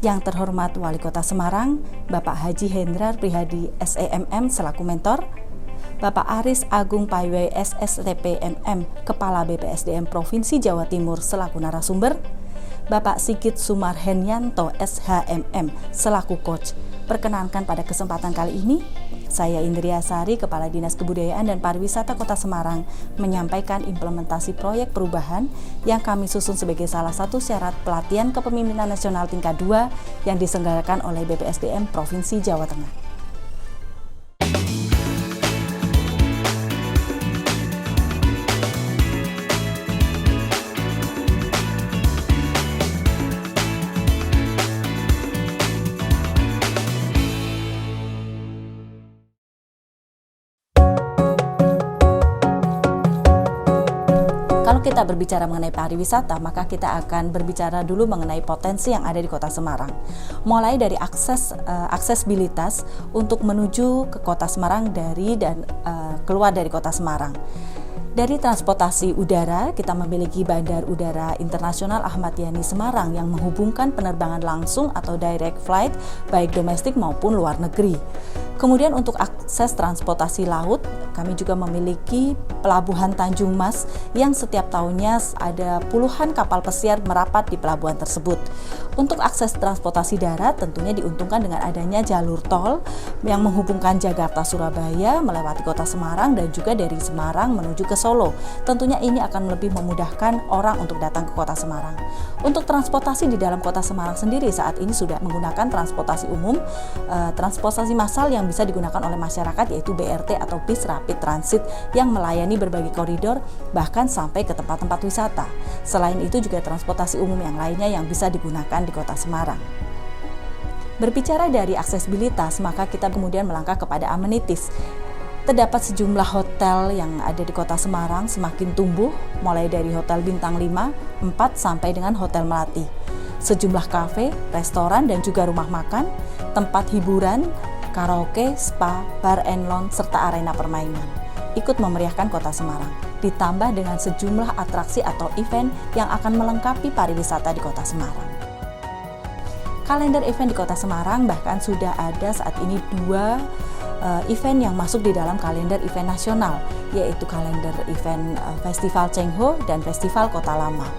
Yang terhormat Wali Kota Semarang, Bapak Haji Hendrar Prihadi SEMM selaku mentor, Bapak Aris Agung Paiwai SSTP MM, Kepala BPSDM Provinsi Jawa Timur selaku narasumber, Bapak Sigit Sumarhenyanto SHMM selaku coach. Perkenankan pada kesempatan kali ini, saya Indria Sari, Kepala Dinas Kebudayaan dan Pariwisata Kota Semarang, menyampaikan implementasi proyek perubahan yang kami susun sebagai salah satu syarat pelatihan kepemimpinan nasional tingkat 2 yang diselenggarakan oleh BPSDM Provinsi Jawa Tengah. Kalau kita berbicara mengenai pariwisata, maka kita akan berbicara dulu mengenai potensi yang ada di Kota Semarang. Mulai dari aksesibilitas untuk menuju ke Kota Semarang dari dan keluar dari Kota Semarang. Dari transportasi udara, kita memiliki Bandar Udara Internasional Ahmad Yani Semarang yang menghubungkan penerbangan langsung atau direct flight baik domestik maupun luar negeri. Kemudian untuk akses transportasi laut, kami juga memiliki Pelabuhan Tanjung Mas yang setiap tahunnya ada puluhan kapal pesiar merapat di pelabuhan tersebut. Untuk akses transportasi darat tentunya diuntungkan dengan adanya jalur tol yang menghubungkan Jakarta Surabaya melewati Kota Semarang dan juga dari Semarang menuju ke Solo. Tentunya ini akan lebih memudahkan orang untuk datang ke Kota Semarang. Untuk transportasi di dalam Kota Semarang sendiri saat ini sudah menggunakan transportasi umum, transportasi massal yang bisa digunakan oleh masyarakat yaitu BRT atau bis rapid transit yang melayani berbagai koridor bahkan sampai ke tempat-tempat wisata. Selain itu juga transportasi umum yang lainnya yang bisa digunakan di Kota Semarang. Berbicara dari aksesibilitas, maka kita kemudian melangkah kepada amenities. Terdapat sejumlah hotel yang ada di Kota Semarang semakin tumbuh, mulai dari Hotel Bintang 5, 4 sampai dengan Hotel Melati. Sejumlah kafe, restoran dan juga rumah makan, tempat hiburan, karaoke, spa, bar and lounge serta arena permainan ikut memeriahkan Kota Semarang. Ditambah dengan sejumlah atraksi atau event yang akan melengkapi pariwisata di Kota Semarang. Kalender event di Kota Semarang bahkan sudah ada saat ini 2 event yang masuk di dalam kalender event nasional, yaitu kalender event Festival Cengho dan Festival Kota Lama.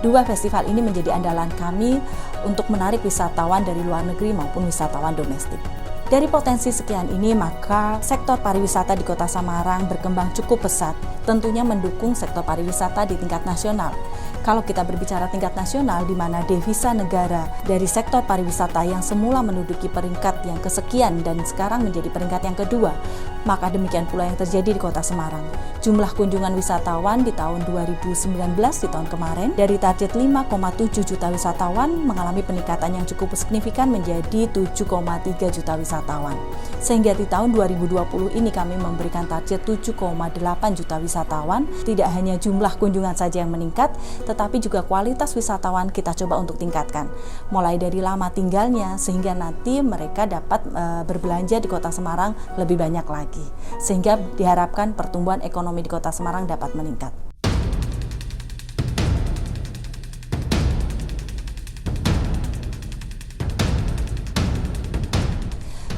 2 festival ini menjadi andalan kami untuk menarik wisatawan dari luar negeri maupun wisatawan domestik. Dari potensi sekian ini, maka sektor pariwisata di Kota Semarang berkembang cukup pesat, tentunya mendukung sektor pariwisata di tingkat nasional. Kalau kita berbicara tingkat nasional, di mana devisa negara dari sektor pariwisata yang semula menduduki peringkat yang kesekian dan sekarang menjadi peringkat yang kedua, maka demikian pula yang terjadi di Kota Semarang. Jumlah kunjungan wisatawan di tahun 2019 di tahun kemarin dari target 5,7 juta wisatawan mengalami peningkatan yang cukup signifikan menjadi 7,3 juta wisatawan. Sehingga di tahun 2020 ini kami memberikan target 7,8 juta wisatawan. Tidak hanya jumlah kunjungan saja yang meningkat, tetapi juga kualitas wisatawan kita coba untuk tingkatkan. Mulai dari lama tinggalnya sehingga nanti mereka dapat berbelanja di Kota Semarang lebih banyak lagi. Sehingga diharapkan pertumbuhan ekonomi di Kota Semarang dapat meningkat.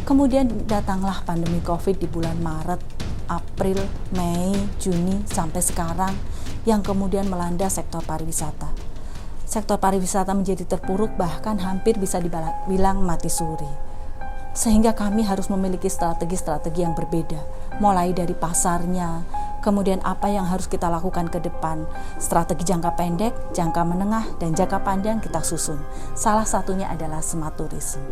Kemudian datanglah pandemi COVID di bulan Maret, April, Mei, Juni, sampai sekarang yang kemudian melanda sektor pariwisata. Sektor pariwisata menjadi terpuruk, bahkan hampir bisa dibilang mati suri. Sehingga kami harus memiliki strategi-strategi yang berbeda, mulai dari pasarnya, kemudian apa yang harus kita lakukan ke depan, strategi jangka pendek, jangka menengah, dan jangka panjang kita susun. Salah satunya adalah smart tourism.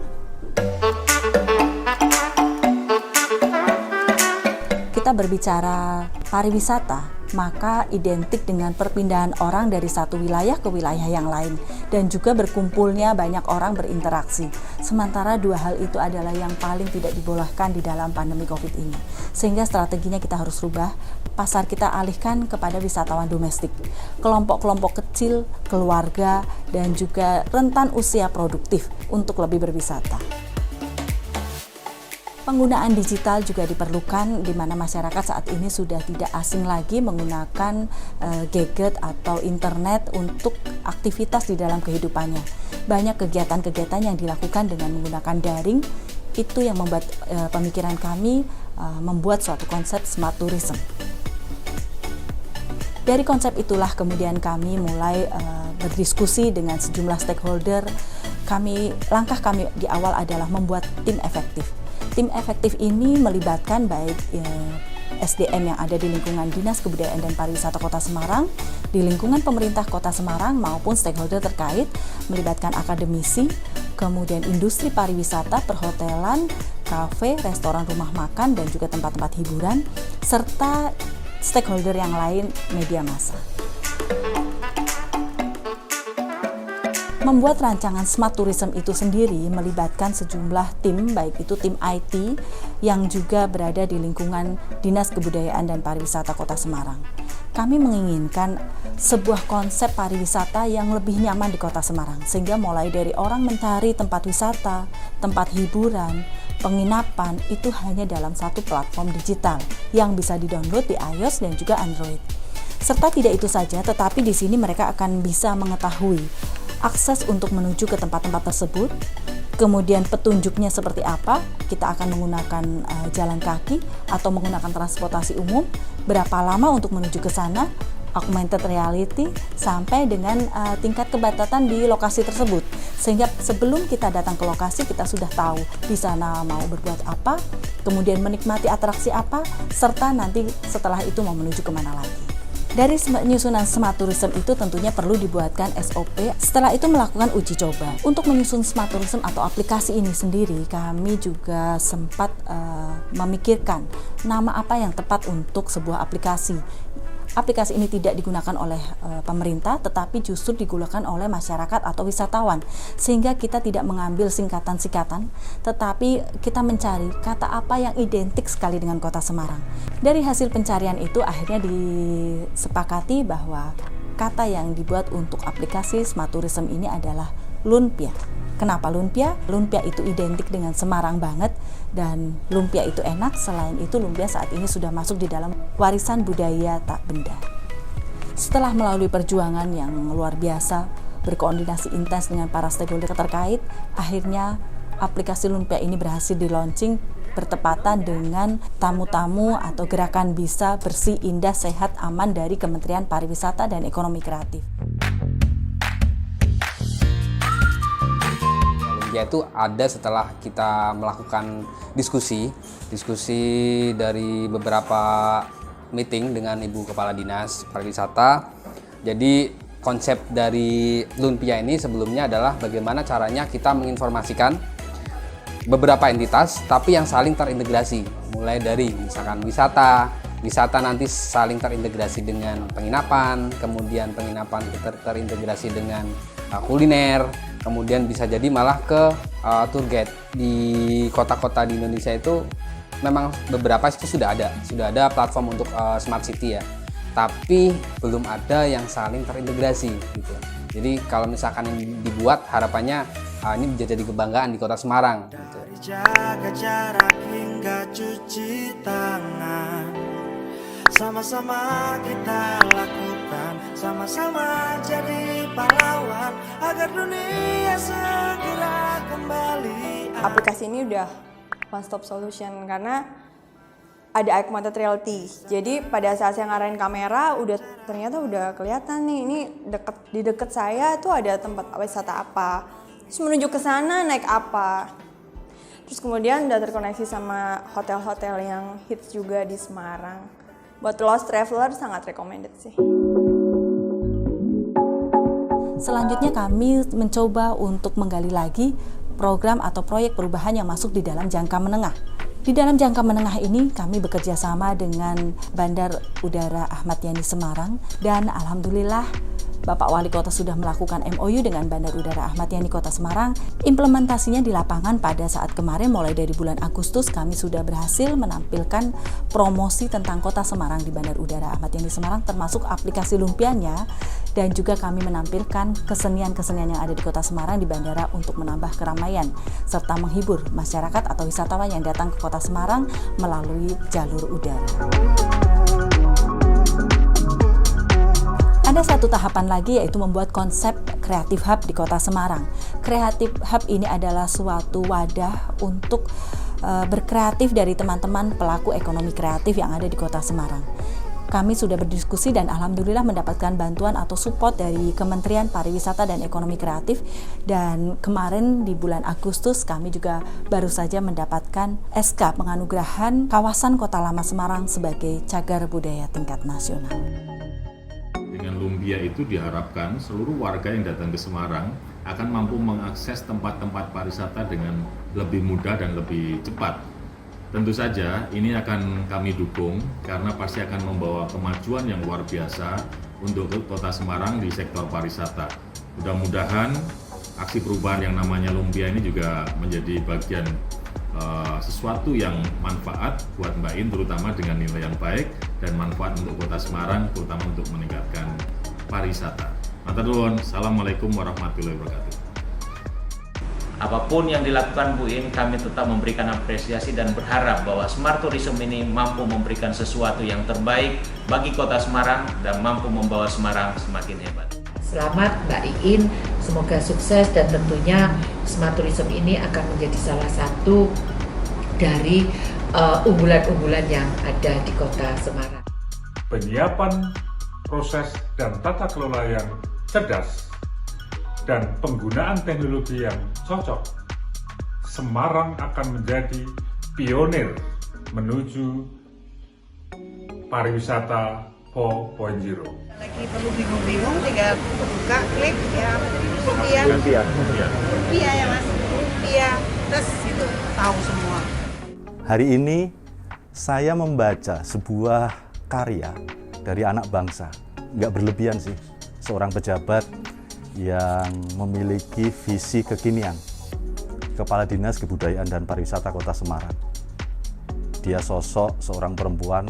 Kita berbicara pariwisata, maka identik dengan perpindahan orang dari satu wilayah ke wilayah yang lain dan juga berkumpulnya banyak orang berinteraksi. Sementara 2 hal itu adalah yang paling tidak dibolehkan di dalam pandemi COVID ini. Sehingga strateginya kita harus rubah, pasar kita alihkan kepada wisatawan domestik, kelompok-kelompok kecil, keluarga, dan juga rentan usia produktif untuk lebih berwisata. Penggunaan digital juga diperlukan di mana masyarakat saat ini sudah tidak asing lagi menggunakan gadget atau internet untuk aktivitas di dalam kehidupannya. Banyak kegiatan-kegiatan yang dilakukan dengan menggunakan daring, itu yang membuat pemikiran kami membuat suatu konsep smart tourism. Dari konsep itulah kemudian kami mulai berdiskusi dengan sejumlah stakeholder. Langkah kami di awal adalah membuat tim efektif. Tim efektif ini melibatkan baik SDM yang ada di lingkungan Dinas Kebudayaan dan Pariwisata Kota Semarang, di lingkungan pemerintah Kota Semarang maupun stakeholder terkait, melibatkan akademisi, kemudian industri pariwisata, perhotelan, kafe, restoran, rumah makan, dan juga tempat-tempat hiburan, serta stakeholder yang lain, media massa. Membuat rancangan smart tourism itu sendiri melibatkan sejumlah tim, baik itu tim IT yang juga berada di lingkungan Dinas Kebudayaan dan Pariwisata Kota Semarang. Kami menginginkan sebuah konsep pariwisata yang lebih nyaman di Kota Semarang, sehingga mulai dari orang mencari tempat wisata, tempat hiburan, penginapan itu hanya dalam satu platform digital yang bisa di-download di iOS dan juga Android. Serta tidak itu saja, tetapi di sini mereka akan bisa mengetahui akses untuk menuju ke tempat-tempat tersebut, kemudian petunjuknya seperti apa, kita akan menggunakan jalan kaki atau menggunakan transportasi umum, berapa lama untuk menuju ke sana, augmented reality, sampai dengan tingkat kebatatan di lokasi tersebut. Sehingga sebelum kita datang ke lokasi, kita sudah tahu di sana mau berbuat apa, kemudian menikmati atraksi apa, serta nanti setelah itu mau menuju kemana lagi. Dari penyusunan smart tourism itu tentunya perlu dibuatkan SOP. Setelah itu melakukan uji coba. Untuk menyusun smart tourism atau aplikasi ini sendiri, kami juga sempat memikirkan nama apa yang tepat untuk sebuah aplikasi. Aplikasi ini tidak digunakan oleh pemerintah, tetapi justru digunakan oleh masyarakat atau wisatawan. Sehingga kita tidak mengambil singkatan-singkatan, tetapi kita mencari kata apa yang identik sekali dengan Kota Semarang. Dari hasil pencarian itu akhirnya disepakati bahwa kata yang dibuat untuk aplikasi smart tourism ini adalah lumpia. Kenapa lumpia? Lumpia itu identik dengan Semarang banget, dan lumpia itu enak. Selain itu, lumpia saat ini sudah masuk di dalam warisan budaya tak benda. Setelah melalui perjuangan yang luar biasa, berkoordinasi intens dengan para stakeholder terkait, akhirnya aplikasi lumpia ini berhasil di-launching bertepatan dengan tamu-tamu atau gerakan Bisa Bersih Indah Sehat Aman dari Kementerian Pariwisata dan Ekonomi Kreatif. Yaitu ada setelah kita melakukan diskusi dari beberapa meeting dengan Ibu Kepala Dinas Pariwisata. Jadi konsep dari Lumpia ini sebelumnya adalah bagaimana caranya kita menginformasikan beberapa entitas tapi yang saling terintegrasi, mulai dari misalkan wisata nanti saling terintegrasi dengan penginapan, kemudian penginapan terintegrasi dengan kuliner, kemudian bisa jadi malah ke tour guide. Di kota-kota di Indonesia itu memang beberapa itu sudah ada platform untuk smart city ya, tapi belum ada yang saling terintegrasi gitu. Jadi kalau misalkan ini dibuat, harapannya ini bisa jadi kebanggaan di Kota Semarang gitu. Jaga jarak hingga cuci tangan, sama-sama kita lakukan, sama-sama jadi pahlawan agar dunia segera kembali. Aplikasi ini udah one stop solution karena ada augmented reality. Jadi pada saat saya ngarahin kamera ternyata udah kelihatan nih, ini di deket saya tuh ada tempat wisata apa. Terus menuju ke sana naik apa. Terus kemudian udah terkoneksi sama hotel-hotel yang hits juga di Semarang. Buat lost traveler sangat recommended sih. Selanjutnya kami mencoba untuk menggali lagi program atau proyek perubahan yang masuk di dalam jangka menengah. Di dalam jangka menengah ini kami bekerja sama dengan Bandar Udara Ahmad Yani Semarang, dan alhamdulillah Bapak Wali Kota sudah melakukan MOU dengan Bandar Udara Ahmad Yani Kota Semarang. Implementasinya di lapangan pada saat kemarin mulai dari bulan Agustus kami sudah berhasil menampilkan promosi tentang Kota Semarang di Bandar Udara Ahmad Yani Semarang, termasuk aplikasi lumpianya, dan juga kami menampilkan kesenian-kesenian yang ada di Kota Semarang di bandara untuk menambah keramaian serta menghibur masyarakat atau wisatawan yang datang ke Kota Semarang melalui jalur udara. Ada satu tahapan lagi, yaitu membuat konsep Creative Hub di Kota Semarang. Creative Hub ini adalah suatu wadah untuk berkreatif dari teman-teman pelaku ekonomi kreatif yang ada di Kota Semarang. Kami sudah berdiskusi dan alhamdulillah mendapatkan bantuan atau support dari Kementerian Pariwisata dan Ekonomi Kreatif, dan kemarin di bulan Agustus kami juga baru saja mendapatkan SK penganugerahan kawasan Kota Lama Semarang sebagai cagar budaya tingkat nasional. Dengan lumpia itu diharapkan seluruh warga yang datang ke Semarang akan mampu mengakses tempat-tempat pariwisata dengan lebih mudah dan lebih cepat. Tentu saja ini akan kami dukung karena pasti akan membawa kemajuan yang luar biasa untuk Kota Semarang di sektor pariwisata. Mudah-mudahan aksi perubahan yang namanya lumpia ini juga menjadi bagian sesuatu yang manfaat buat Mbak In, terutama dengan nilai yang baik dan manfaat untuk Kota Semarang, terutama untuk meningkatkan pariwisata. Matur nuwun. Assalamualaikum warahmatullahi wabarakatuh. Apapun yang dilakukan Bu In, kami tetap memberikan apresiasi dan berharap bahwa Smart Tourism ini mampu memberikan sesuatu yang terbaik bagi Kota Semarang dan mampu membawa Semarang semakin hebat. Selamat Mbak Iin, semoga sukses dan tentunya Smart Tourism ini akan menjadi salah satu dari unggulan-unggulan yang ada di Kota Semarang. Penyiapan proses dan tata kelola yang cerdas dan penggunaan teknologi yang cocok, Semarang akan menjadi pionir menuju pariwisata 4.0. Lagi perlu bingung-bingung, tinggal buka, klik, ya rupiah ya mas, rupiah, terus itu tahu semua. Hari ini saya membaca sebuah karya dari anak bangsa, nggak berlebihan sih, seorang pejabat yang memiliki visi kekinian, Kepala Dinas Kebudayaan dan Pariwisata Kota Semarang. Dia sosok seorang perempuan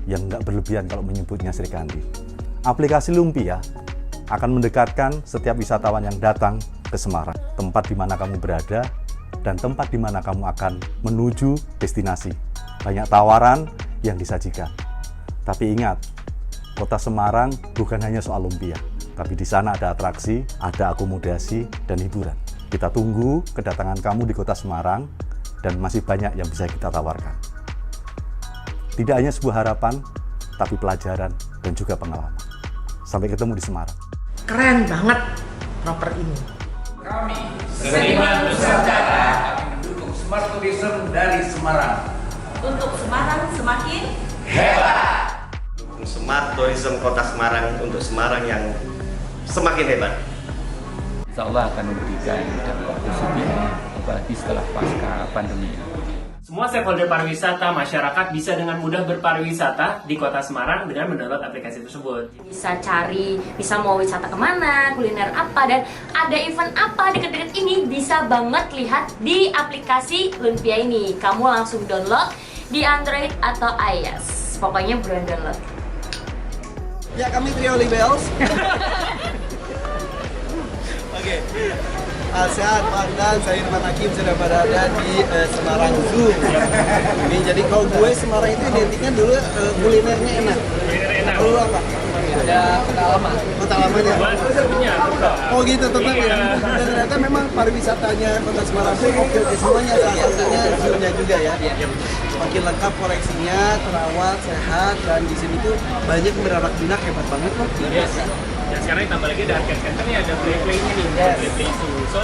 yang nggak berlebihan kalau menyebutnya Sri Kandi. Aplikasi Lumpia akan mendekatkan setiap wisatawan yang datang ke Semarang, tempat di mana kamu berada dan tempat di mana kamu akan menuju destinasi. Banyak tawaran yang disajikan. Tapi ingat, Kota Semarang bukan hanya soal lumpia, tapi di sana ada atraksi, ada akomodasi, dan hiburan. Kita tunggu kedatangan kamu di Kota Semarang dan masih banyak yang bisa kita tawarkan. Tidak hanya sebuah harapan, tapi pelajaran dan juga pengalaman. Sampai ketemu di Semarang. Keren banget proper ini. Kami, Seniman Nusantara, akan mendukung Smart Tourism dari Semarang. Untuk Semarang semakin Hebat! Smart Tourism Kota Semarang untuk Semarang yang semakin hebat. Insya Allah akan memberikan dampak positif, apalagi setelah pasca pandemi. Semua stakeholder pariwisata, masyarakat bisa dengan mudah berpariwisata di Kota Semarang dengan mendownload aplikasi tersebut. Bisa cari, bisa mau wisata kemana, kuliner apa, dan ada event apa deket-deket ini, bisa banget lihat di aplikasi Lumpia ini. Kamu langsung download di Android atau iOS. Pokoknya buruan download. Ya, kami Trio Libels. Oke. Sehat Pak, dan saya Irfan Hakim sudah berada di Semarang Zoo. Ini jadi kalau gue Semarang itu identiknya dulu kulinernya enak. Lalu apa? Ada Kota Lama. Kota Lamanya. Oh gitu tetap ya. Dan ternyata memang pariwisatanya Kota Semarang itu oke semuanya, salah satunya zoo-nya juga ya. Makin lengkap koleksinya, terawat, sehat, dan di sini tuh banyak beranak pinak, hebat banget kok. Yes. Dan sekarang tambah lagi ada arcade center nih, ada play-playnya nih, play-play zoo. So,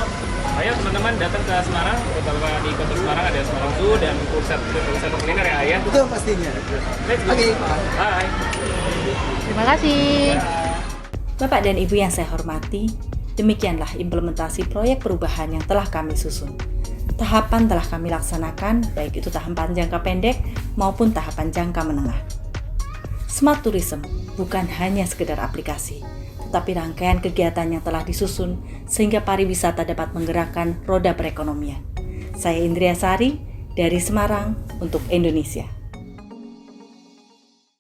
ayo teman-teman datang ke Semarang, terutama di Kota Semarang ada Semarang Zoo dan pusat kuliner ya Ayah. Betul pastinya. Let's go. Bye. Terima kasih. Bapak dan Ibu yang saya hormati, demikianlah implementasi proyek perubahan yang telah kami susun. Tahapan telah kami laksanakan, baik itu tahapan jangka pendek maupun tahapan jangka menengah. Smart Tourism bukan hanya sekedar aplikasi, tapi rangkaian kegiatan yang telah disusun sehingga pariwisata dapat menggerakkan roda perekonomian. Saya Indriya Sari dari Semarang untuk Indonesia.